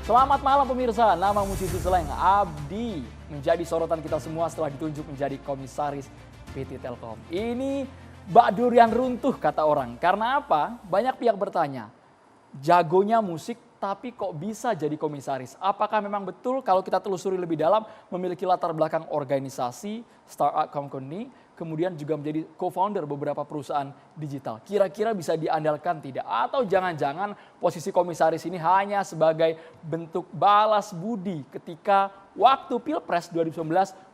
Selamat malam pemirsa, nama musisi Slank Abdi menjadi sorotan kita semua setelah ditunjuk menjadi komisaris PT Telkom. Ini bak durian runtuh kata orang, karena apa? Banyak pihak bertanya, jagonya musik tapi kok bisa jadi komisaris? Apakah memang betul kalau kita telusuri lebih dalam memiliki latar belakang organisasi, startup company, kemudian juga menjadi co-founder beberapa perusahaan digital. Kira-kira bisa diandalkan tidak? Atau jangan-jangan posisi komisaris ini hanya sebagai bentuk balas budi ketika waktu Pilpres 2019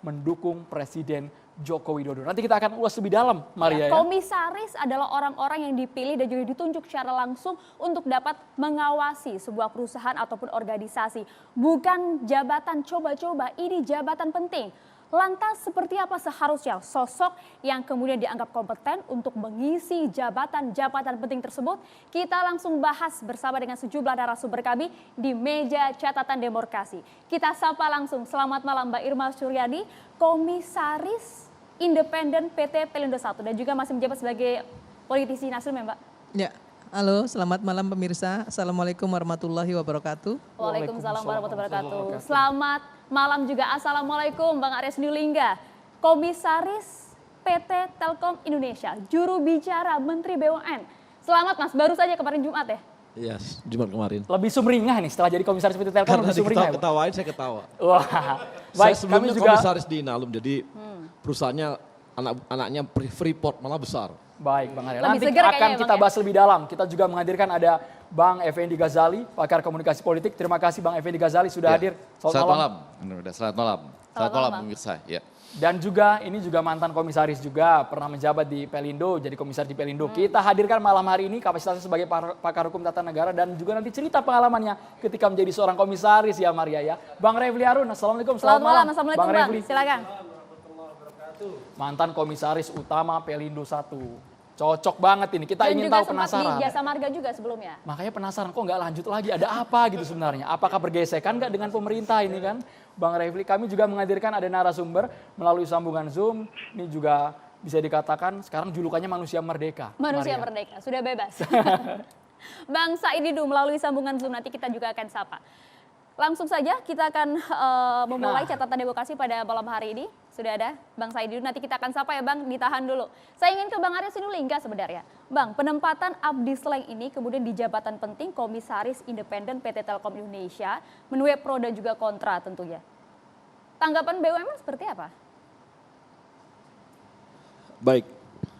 mendukung Presiden Joko Widodo. Nanti kita akan ulas lebih dalam, Maria. Komisaris adalah orang-orang yang dipilih dan juga ditunjuk secara langsung untuk dapat mengawasi sebuah perusahaan ataupun organisasi. Bukan jabatan coba-coba, ini jabatan penting. Lantas seperti apa seharusnya sosok yang kemudian dianggap kompeten untuk mengisi jabatan-jabatan penting tersebut? Kita langsung bahas bersama dengan sejumlah narasumber kami di meja catatan demokrasi. Kita sapa langsung, selamat malam Mbak Irma Suryadi, Komisaris Independen PT Pelindo I dan juga masih menjabat sebagai politisi Nasdem ya Mbak? Ya, halo selamat malam pemirsa, Assalamualaikum warahmatullahi wabarakatuh. Waalaikumsalam warahmatullahi wabarakatuh. Selamat malam juga Assalamualaikum Bang Arya Sinulinga, Komisaris PT Telkom Indonesia, juru bicara Menteri BUMN. Selamat Mas, baru saja kemarin Jumat ya? Iya, Jumat kemarin. Lebih sumringah nih setelah jadi komisaris PT Telkom. Karena lebih sumringah. ketawain saya ketawa. Wah, Saya baik. sebelumnya Kami juga komisaris di Inalum, jadi perusahaannya anaknya Freeport malah besar. baik Bang Arya. Lebih Nanti segar akan kayaknya ya, kita Bang, ya? bahas lebih dalam. Kita juga menghadirkan ada Bang Effendi Ghazali, pakar komunikasi politik. Terima kasih Bang Effendi Ghazali sudah Ya. hadir. Selamat malam. Selamat malam. Selamat malam Bang. pemirsa. Ya. Dan juga ini juga mantan komisaris juga, pernah menjabat di Pelindo, jadi komisaris di Pelindo. Kita hadirkan malam hari ini kapasitasnya sebagai pakar hukum tata negara dan juga nanti cerita pengalamannya ketika menjadi seorang komisaris ya Maria ya. Bang Refli Harun, Assalamualaikum. Selamat malam, Assalamualaikum Bang Bang, Refli. silakan. Mantan komisaris utama Pelindo 1. Cocok banget ini, kita Dan ingin juga tahu sempat penasaran. di Jasa Marga juga sebelumnya. Makanya penasaran kok nggak lanjut lagi, ada apa gitu sebenarnya. Apakah bergesekan nggak dengan pemerintah ini kan? Bang Refli, kami juga menghadirkan ada narasumber melalui sambungan Zoom. Ini juga bisa dikatakan sekarang julukannya manusia merdeka. Manusia Maria. merdeka, sudah bebas. Bang Said Didu melalui sambungan Zoom nanti kita juga akan sapa. Langsung saja kita akan memulai catatan demokrasi pada malam hari ini. Sudah ada Bang Said Didu, nanti kita akan sapa ya Bang, ditahan dulu. Saya ingin ke Bang Arya Sinulinga sebenarnya. Bang, penempatan Abdi Slank ini kemudian di jabatan penting Komisaris Independen PT Telkom Indonesia menuai pro dan juga kontra tentunya. Tanggapan BUMN seperti apa? Baik,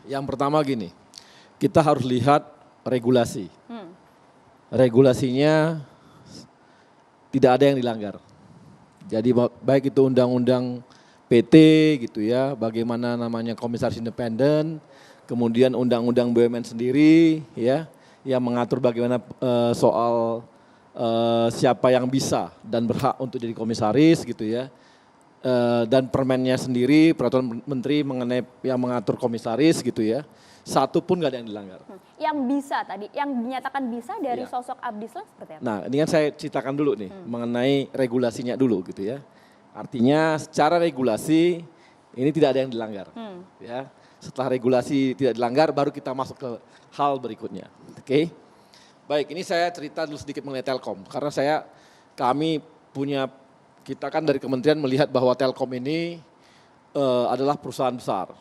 yang pertama gini, kita harus lihat regulasi. Regulasinya tidak ada yang dilanggar. Jadi baik itu undang-undang PT gitu ya, bagaimana namanya komisaris independen, kemudian undang-undang BUMN sendiri ya, yang mengatur bagaimana soal siapa yang bisa dan berhak untuk jadi komisaris gitu ya. Dan permennya sendiri, peraturan menteri mengenai yang mengatur komisaris gitu ya, satu pun gak ada yang dilanggar. Yang bisa tadi, yang dinyatakan bisa dari Ya. sosok Abdi Slank seperti apa? Nah ini kan saya ceritakan dulu nih mengenai regulasinya dulu gitu ya. Artinya secara regulasi ini tidak ada yang dilanggar. Ya. Setelah regulasi tidak dilanggar baru kita masuk ke hal berikutnya. Oke. Baik, ini saya cerita dulu sedikit mengenai Telkom karena kita kan dari kementerian melihat bahwa Telkom ini adalah perusahaan besar.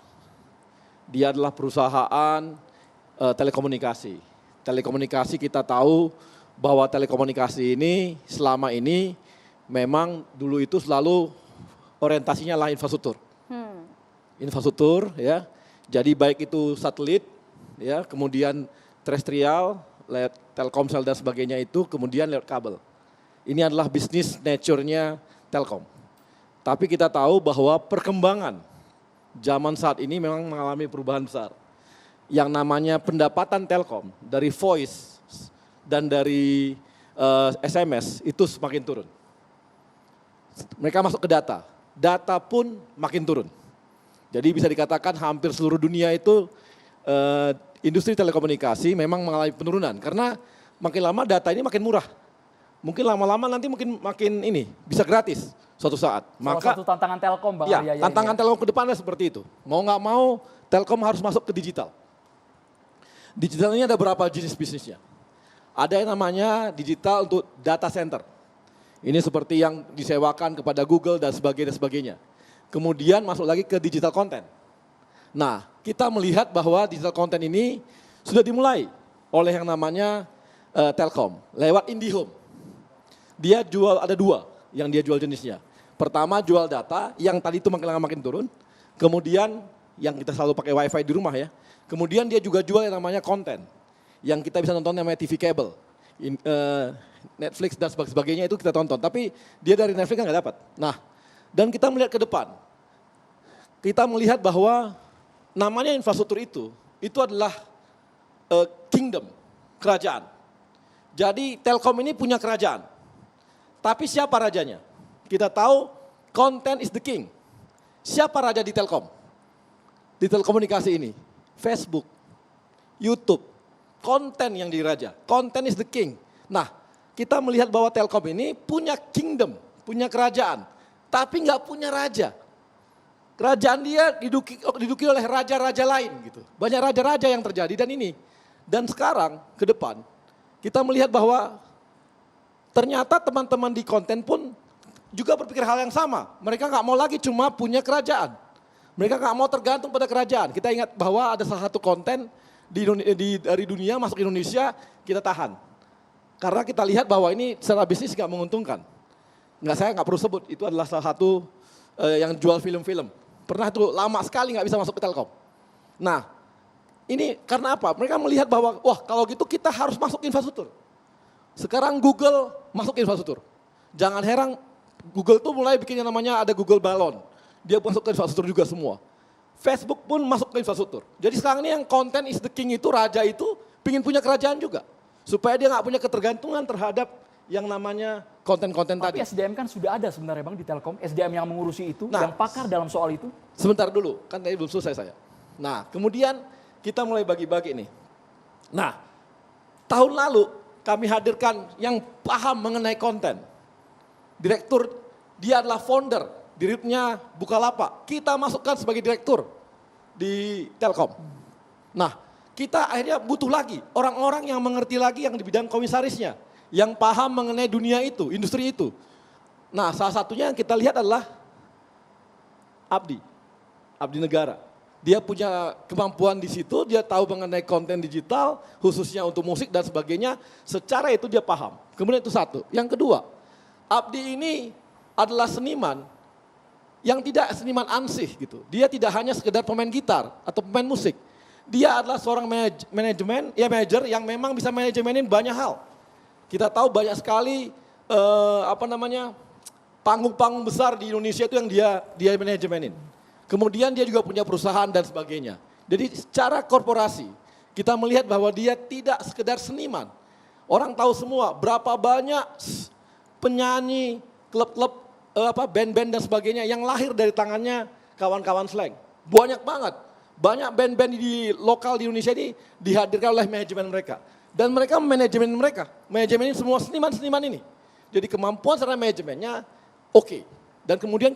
Dia adalah perusahaan telekomunikasi. Telekomunikasi kita tahu bahwa telekomunikasi ini selama ini memang dulu itu selalu orientasinya lah infrastruktur. Infrastruktur ya. Jadi baik itu satelit ya, kemudian terestrial, lewat Telkomsel dan sebagainya itu, kemudian lewat kabel. Ini adalah bisnis nature-nya Telkom. Tapi kita tahu bahwa perkembangan zaman saat ini memang mengalami perubahan besar. Yang namanya pendapatan Telkom dari voice dan dari SMS itu semakin turun. Mereka masuk ke data, data pun makin turun. Jadi bisa dikatakan hampir seluruh dunia itu industri telekomunikasi memang mengalami penurunan. Karena makin lama data ini makin murah. Mungkin lama-lama nanti mungkin makin ini bisa gratis suatu saat. Salah satu tantangan Telkom Bang ya, Arya. tantangan Telkom ke depannya seperti itu. Mau nggak mau Telkom harus masuk ke digital. Digital ini ada berapa jenis bisnisnya. Ada yang namanya digital untuk data center. Ini seperti yang disewakan kepada Google dan sebagainya. Kemudian masuk lagi ke digital content. Nah, kita melihat bahwa digital content ini sudah dimulai oleh yang namanya Telkom lewat IndiHome. Dia jual, ada dua yang dia jual jenisnya. Pertama jual data yang tadi itu makin turun. Kemudian yang kita selalu pakai wifi di rumah ya. Kemudian dia juga jual yang namanya konten. Yang kita bisa nonton namanya TV kabel. Netflix dan sebagainya itu kita tonton. Tapi dia dari Netflix kan nggak dapat. Nah, dan kita melihat ke depan. Kita melihat bahwa namanya infrastruktur itu adalah kingdom, kerajaan. Jadi Telkom ini punya kerajaan. Tapi siapa rajanya? Kita tahu content is the king. Siapa raja di Telkom? Di telekomunikasi ini? Facebook, YouTube, konten yang diraja. Content is the king. Nah, kita melihat bahwa Telkom ini punya kingdom, punya kerajaan. Tapi nggak punya raja. Kerajaan dia diduduki oleh raja-raja lain gitu. Banyak raja-raja yang terjadi dan ini. Dan sekarang ke depan kita melihat bahwa ternyata teman-teman di konten pun juga berpikir hal yang sama. Mereka nggak mau lagi cuma punya kerajaan. Mereka nggak mau tergantung pada kerajaan. Kita ingat bahwa ada salah satu konten dari dunia masuk Indonesia kita tahan. Karena kita lihat bahwa ini secara bisnis nggak menguntungkan. Saya nggak perlu sebut, itu adalah salah satu yang jual film-film. Pernah tuh lama sekali nggak bisa masuk ke Telkom. Nah, ini karena apa? Mereka melihat bahwa, wah kalau gitu kita harus masuk infrastruktur. Sekarang Google masuk infrastruktur. Jangan heran, Google tuh mulai bikin yang namanya ada Google Balon. Dia masuk ke infrastruktur juga semua. Facebook pun masuk ke infrastruktur. Jadi sekarang ini yang content is the king itu, raja itu, pingin punya kerajaan juga. Supaya dia nggak punya ketergantungan terhadap yang namanya konten-konten tadi. Tapi SDM kan sudah ada sebenarnya Bang di Telkom, SDM yang mengurusi itu, yang pakar dalam soal itu. Sebentar dulu, kan tadi belum selesai saya. Nah, kemudian kita mulai bagi-bagi nih. Nah, tahun lalu kami hadirkan yang paham mengenai konten. Direktur, dia adalah founder, dirutnya Bukalapak. Kita masukkan sebagai direktur di Telkom. Nah, kita akhirnya butuh lagi orang-orang yang mengerti lagi yang di bidang komisarisnya. Yang paham mengenai dunia itu, industri itu. Nah, salah satunya yang kita lihat adalah Abdi Negara. Dia punya kemampuan di situ, dia tahu mengenai konten digital, khususnya untuk musik dan sebagainya. Secara itu dia paham. Kemudian itu satu. Yang kedua, Abdi ini adalah seniman yang tidak seniman ansih gitu. Dia tidak hanya sekedar pemain gitar atau pemain musik. Dia adalah seorang manajer yang memang bisa manajemenin banyak hal. Kita tahu banyak sekali panggung-panggung besar di Indonesia itu yang dia manajemenin. Kemudian dia juga punya perusahaan dan sebagainya. Jadi secara korporasi kita melihat bahwa dia tidak sekedar seniman. Orang tahu semua berapa banyak penyanyi, klub-klub, band-band dan sebagainya yang lahir dari tangannya kawan-kawan slang. Banyak banget. Banyak band-band di lokal di Indonesia ini dihadirkan oleh manajemen mereka. Dan mereka manajemenin semua seniman-seniman ini. Jadi kemampuan secara manajemennya oke. Dan kemudian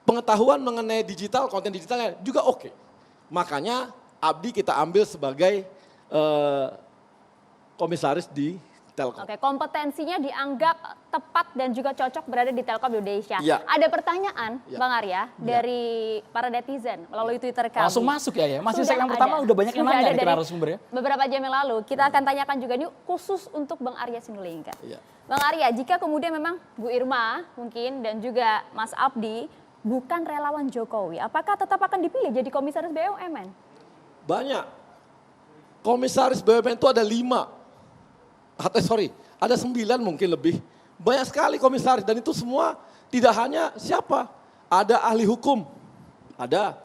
pengetahuan mengenai digital, konten digitalnya juga oke. Makanya Abdi kita ambil sebagai komisaris di Telkom. Oke, kompetensinya dianggap tepat dan juga cocok berada di Telkom Indonesia. Ya. Ada pertanyaan, Ya. Bang Arya, dari para netizen melalui Twitter kami. Langsung masuk ya. Masih Sudah segmen pertama ada. udah banyak yang Sudah nanya ada nih ke dari narasumber ya. beberapa jam yang lalu. Kita akan tanyakan juga nih khusus untuk Bang Arya Sinulinga. Ya. Bang Arya, jika kemudian memang Bu Irma mungkin dan juga Mas Abdi bukan relawan Jokowi, apakah tetap akan dipilih jadi komisaris BUMN? Banyak. Komisaris BUMN itu ada 5. Ada 9 mungkin lebih. Banyak sekali komisaris dan itu semua tidak hanya siapa. Ada ahli hukum, ada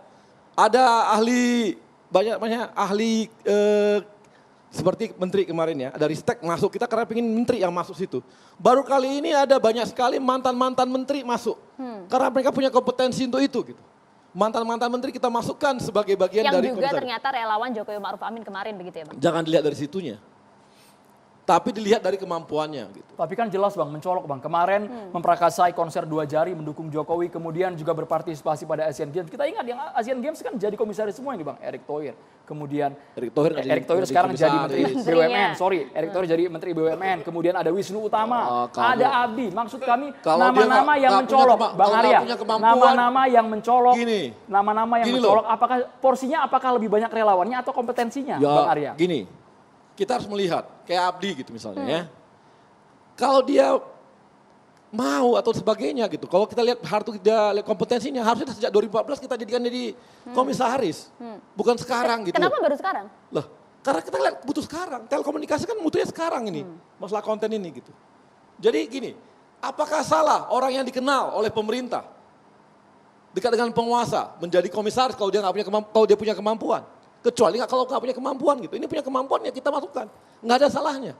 ahli banyak ahli seperti menteri kemarin ya, ada Ristek masuk, kita karena pengen menteri yang masuk situ. Baru kali ini ada banyak sekali mantan-mantan menteri masuk. Karena mereka punya kompetensi untuk itu gitu. Mantan-mantan menteri kita masukkan sebagai bagian Yang dari juga komisaris. ternyata relawan Jokowi Ma'ruf Amin kemarin begitu ya Bang? Jangan dilihat dari situnya. tapi dilihat dari kemampuannya gitu. Tapi kan jelas Bang, mencolok Bang. Kemarin memprakarsai konser 2 jari mendukung Jokowi, kemudian juga berpartisipasi pada Asian Games. Kita ingat yang Asian Games kan jadi komisaris semua ini Bang, Erick Thohir. Kemudian Erick Thohir sekarang jadi Menteri Menterinya. BUMN. Erick Thohir jadi Menteri BUMN. Kemudian ada Wisnu Utama, kalau- ada Abdi. Maksud kami Kalau dia nama-nama nggak yang punya mencolok, kema- Bang kalau nggak Arya. punya kemampuan, Nama-nama yang mencolok, gini. nama-nama yang Gini mencolok. loh. Apakah porsinya lebih banyak relawannya atau kompetensinya, Bang Arya? Gini, kita harus melihat kayak Abdi gitu misalnya ya. Kalau dia mau atau sebagainya gitu. Kalau kita lihat lihat kompetensinya, harusnya sejak 2014 kita jadikan jadi komisaris. Bukan sekarang gitu. Kenapa baru sekarang? Lah, karena kita lihat butuh sekarang. Telekomunikasi kan butuhnya sekarang ini. Masalah konten ini gitu. Jadi gini, apakah salah orang yang dikenal oleh pemerintah dekat dengan penguasa menjadi komisaris kalau dia punya kemampuan? Kecuali kalau nggak punya kemampuan gitu. Ini punya kemampuan ya kita masukkan. Nggak ada salahnya.